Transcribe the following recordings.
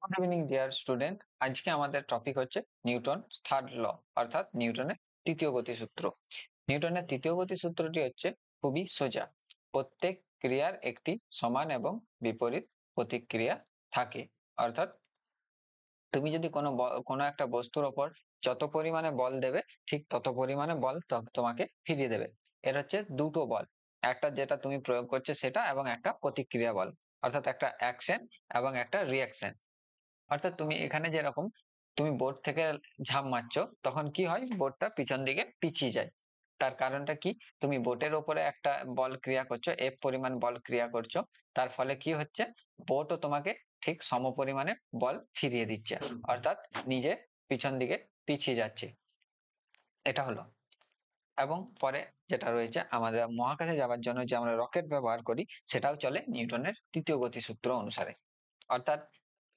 Good evening dear student. আজকে আমাদের topic হচ্ছে নিউটন থার্ড ল, অর্থাৎ নিউটনের তৃতীয় গতিসূত্র। নিউটনের তৃতীয় গতিসূত্রটি হচ্ছে খুবই সোজা। প্রত্যেক ক্রিয়ার একটি সমান এবং বিপরীত প্রতিক্রিয়া থাকে। অর্থাৎ তুমি যদি কোনো একটা বস্তুর ওপর যত পরিমাণে বল দেবে, ঠিক তত পরিমাণে বল তোমাকে ফিরিয়ে দেবে। এর হচ্ছে দুটো বল, একটা যেটা তুমি প্রয়োগ করছো সেটা, এবং একটা প্রতিক্রিয়া বল, অর্থাৎ একটা অ্যাকশন এবং একটা রিয়াকশন। অর্থাৎ তুমি এখানে যেরকম তুমি বোর্ড থেকে ঝাঁপ মারছো, তখন কি হয়, বোর্ডটা পিছন দিকে পিছিয়ে যায়। তার কারণটা কি, তুমি বোর্ডের উপরে একটা বল ক্রিয়া করছো, এফ পরিমাণ বল ক্রিয়া করছো। তার ফলে কি হচ্ছে, বোর্ডও তোমাকে ঠিক সম পরিমাণে বল ফিরিয়ে দিচ্ছে, অর্থাৎ নিজে পিছন দিকে পিছিয়ে যাচ্ছে। এটা হলো। এবং পরে যেটা রয়েছে, আমাদের মহাকাশে যাওয়ার জন্য যে আমরা রকেট ব্যবহার করি, সেটাও চলে নিউটনের তৃতীয় গতিসূত্র অনুসারে। অর্থাৎ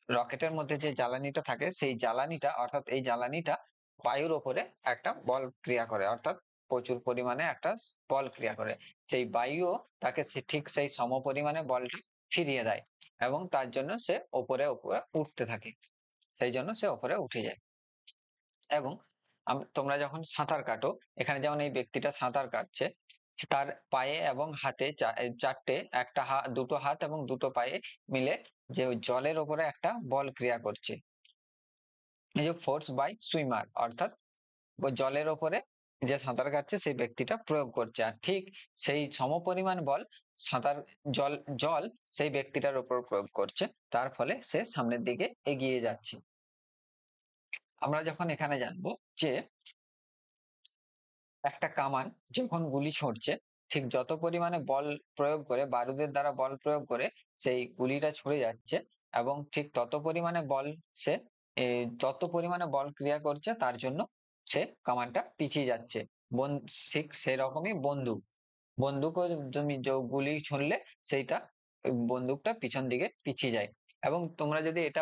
রকেটের মধ্যে যে জ্বালানিটা থাকে, সেই জ্বালানিটা, অর্থাৎ এই জ্বালানিটা বায়ুর ওপরে একটা বল ক্রিয়া করে, অর্থাৎ প্রচুর পরিমাণে একটা বল ক্রিয়া করে। সেই বায়ুও তাকে ঠিক সেই সম পরিমাণে বলটা ফিরিয়ে দেয়, এবং তার জন্য সে ওপরে ওপরে উঠতে থাকে। সেই জন্য সে ওপরে উঠে যায়। এবং তোমরা যখন সাঁতার কাটো, এখানে যেমন এই ব্যক্তিটা সাঁতার কাটছে, তার পায়ে এবং হাতে চারটে, একটা হাত, দুটো হাত এবং দুটো পায়ে মিলে যে ওই জলের ওপরে একটা বল ক্রিয়া করছে, এই যে ফোর্স বাই সুইমার, অর্থাৎ ওই জলের ওপরে যে সাঁতার কাটছে সেই ব্যক্তিটা প্রয়োগ করছে। আর ঠিক সেই সমপরিমাণ বল সাঁতার জল জল সেই ব্যক্তিটার উপর প্রয়োগ করছে, তার ফলে সে সামনের দিকে এগিয়ে যাচ্ছে। আমরা যখন এখানে জানবো যে একটা কামান যখন গুলি ছুঁড়ছে, ঠিক যত পরিমাণে বল প্রয়োগ করে, বারুদের দ্বারা বল প্রয়োগ করে সেই গুলিটা ছুড়ে যাচ্ছে, এবং ঠিক তত পরিমাণে বল সে তত পরিমাণে বল ক্রিয়া করছে, তার জন্য সে কামানটা পিছিয়ে যাচ্ছে। ঠিক সেরকমই বন্দুকও তুমি যে গুলি ছুঁড়লে, সেইটা ওই বন্দুকটা পিছন দিকে পিছিয়ে যায়। এবং তোমরা যদি এটা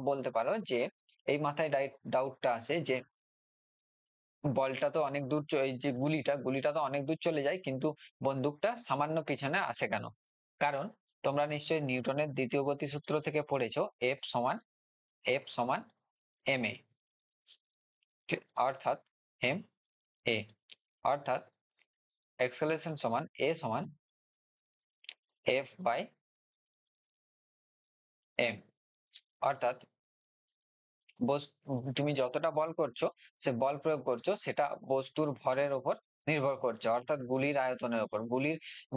বলতে পারো যে এই মাথায় ডাউটটা আসে যে বলটা তো অনেক দূর, এই যে গুলিটা তো অনেক দূর চলে যায়, কিন্তু বন্দুকটা সামান্য পিছনে আসে কেন? কারণ তোমরা নিশ্চয়ই নিউটনের দ্বিতীয় গতিসূত্র থেকে পড়েছো, এফ সমান এম এ, অর্থাৎ এম এ, অর্থাৎ অ্যাক্সেলারেশন সমান এ সমান এফ বাই এম। অর্থাৎ তুমি যতটা বল করছো, সে বল প্রয়োগ করছো, সেটা বস্তুর ভরের উপর নির্ভর করছে, অর্থাৎ গুলির আয়তনের উপর।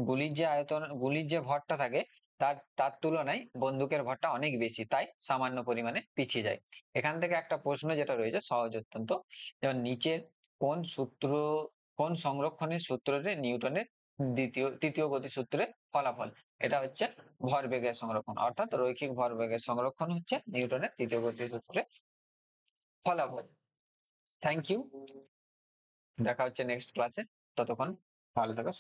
গুলির যে ভরটা থাকে, তার তার তুলনায় বন্দুকের ভরটা অনেক বেশি, তাই সামান্য পরিমাণে পিছিয়ে যায়। এখান থেকে একটা প্রশ্ন যেটা রয়েছে সহজ অত্যন্ত, যেমন নিচের কোন সূত্র, কোন সংরক্ষণের সূত্রে নিউটনের তৃতীয় গতিসূত্রের ফলাফল? এটা হচ্ছে ভরবেগের সংরক্ষণ, অর্থাৎ রৈখিক ভরবেগের সংরক্ষণ হচ্ছে নিউটনের তৃতীয় গতিসূত্রে ফলাফল। থ্যাংক ইউ, দেখা হচ্ছে নেক্সট ক্লাসে। ততক্ষণ ভালো থাকো।